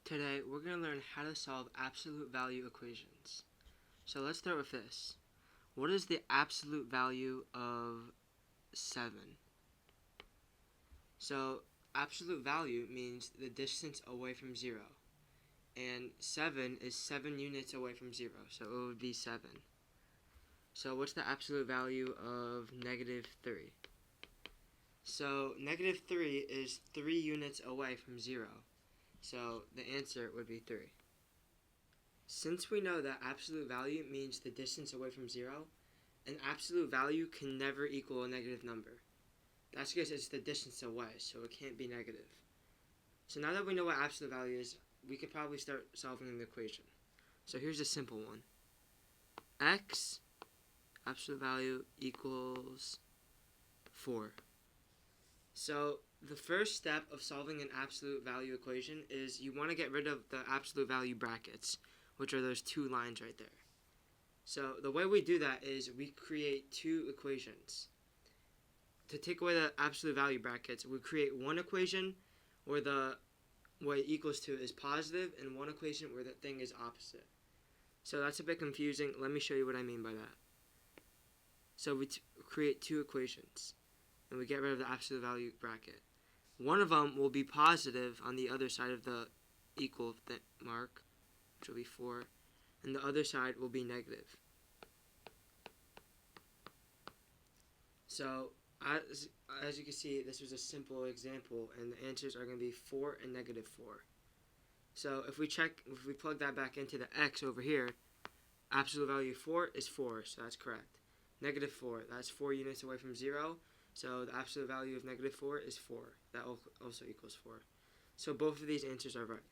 Today, we're going to learn how to solve absolute value equations. So let's start with this. What is the absolute value of 7? So absolute value means the distance away from 0. And 7 is 7 units away from 0, so it would be 7. So what's the absolute value of negative 3? So negative 3 is 3 units away from 0. So the answer would be 3. Since we know that absolute value means the distance away from 0, an absolute value can never equal a negative number. That's because it's the distance away, so it can't be negative. So now that we know what absolute value is, we could probably start solving the equation. So here's a simple one. X, absolute value, equals 4. So the first step of solving an absolute value equation is you want to get rid of the absolute value brackets, which are those two lines right there. So the way we do that is we create two equations. To take away the absolute value brackets, we create one equation where what it equals to is positive and one equation where the thing is opposite. So that's a bit confusing. Let me show you what I mean by that. So we create two equations and we get rid of the absolute value bracket. One of them will be positive on the other side of the equal mark, which will be 4, and the other side will be negative. So as you can see, this was a simple example, and the answers are going to be 4 and negative 4. So if we plug that back into the x over here, absolute value of 4 is 4, so that's correct. Negative 4, that's 4 units away from 0, so the absolute value of negative 4 is 4. That also equals 4. So both of these answers are right.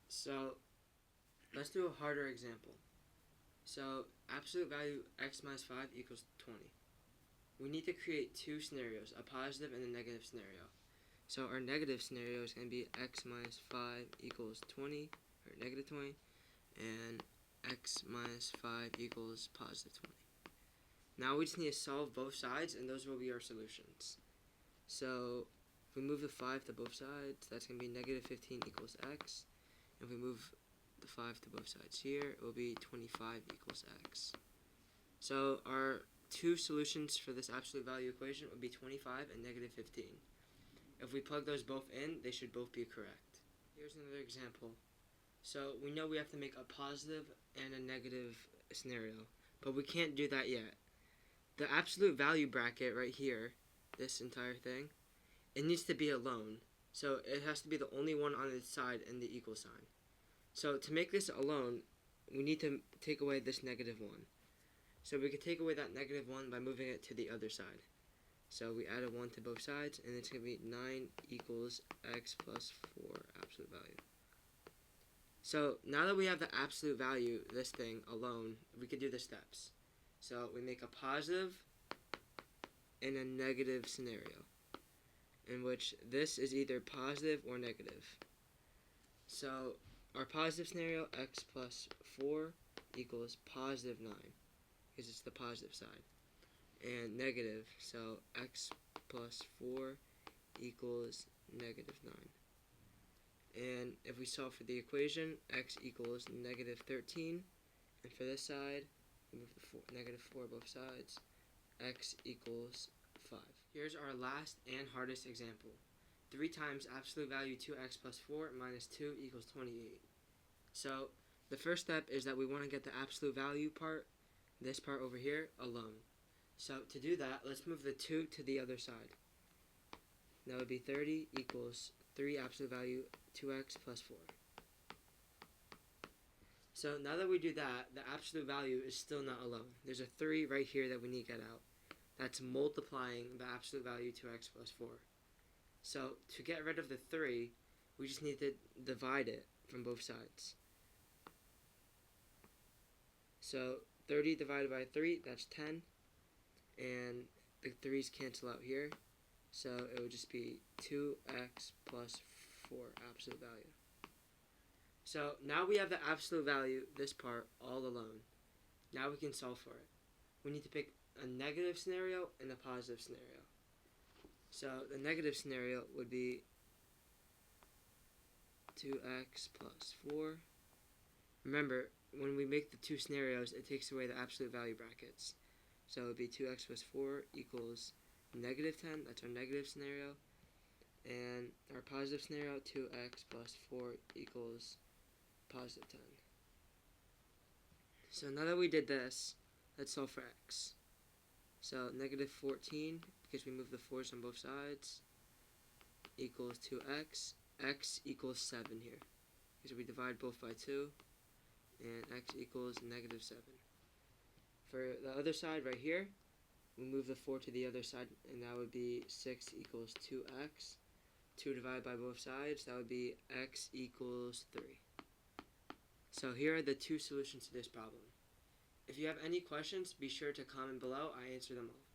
So let's do a harder example. So absolute value x minus 5 equals 20. We need to create two scenarios, a positive and a negative scenario. So our negative scenario is going to be x minus 5 equals 20, or negative 20, and x minus 5 equals positive 20. Now we just need to solve both sides, and those will be our solutions. So if we move the 5 to both sides, that's going to be negative 15 equals x. If we move the 5 to both sides here, it will be 25 equals x. So our two solutions for this absolute value equation would be 25 and negative 15. If we plug those both in, they should both be correct. Here's another example. So we know we have to make a positive and a negative scenario, but we can't do that yet. The absolute value bracket right here, this entire thing, it needs to be alone. So it has to be the only one on its side in the equal sign. So to make this alone, we need to take away this negative 1. So we can take away that negative 1 by moving it to the other side. So we add a 1 to both sides, and it's going to be 9 equals x plus 4 absolute value. So now that we have the absolute value, this thing alone, we can do the steps. So we make a positive and a negative scenario, in which this is either positive or negative. So our positive scenario, x plus 4 equals positive 9, because it's the positive side. And negative, so x plus 4 equals negative 9. And if we solve for the equation, x equals negative 13. And for this side, we move the negative 4 both sides. X equals 5. Here's our last and hardest example. 3 times absolute value 2x plus 4 minus 2 equals 28. So the first step is that we want to get the absolute value part, this part over here, alone. So to do that, let's move the 2 to the other side. That would be 30 equals 3 absolute value 2x plus 4. So now that we do that, the absolute value is still not alone. There's a 3 right here that we need to get out. That's multiplying the absolute value 2x plus 4. So to get rid of the 3, we just need to divide it from both sides. So 30 divided by 3, that's 10. And the 3's cancel out here. So it would just be 2x plus 4 absolute value. So now we have the absolute value, this part, all alone. Now we can solve for it. We need to pick a negative scenario and a positive scenario. So the negative scenario would be 2x plus 4. Remember, when we make the two scenarios, it takes away the absolute value brackets. So it would be 2x plus 4 equals negative 10. That's our negative scenario. And our positive scenario, 2x plus 4 equals positive 10. So now that we did this, let's solve for x. So negative 14, because we moved the 4's on both sides, equals 2x. X equals 7 here, because we divide both by 2, and x equals negative 7. For the other side right here, we move the 4 to the other side, and that would be 6 equals 2x. 2 divided by both sides, that would be x equals 3. So here are the two solutions to this problem. If you have any questions, be sure to comment below. I answer them all.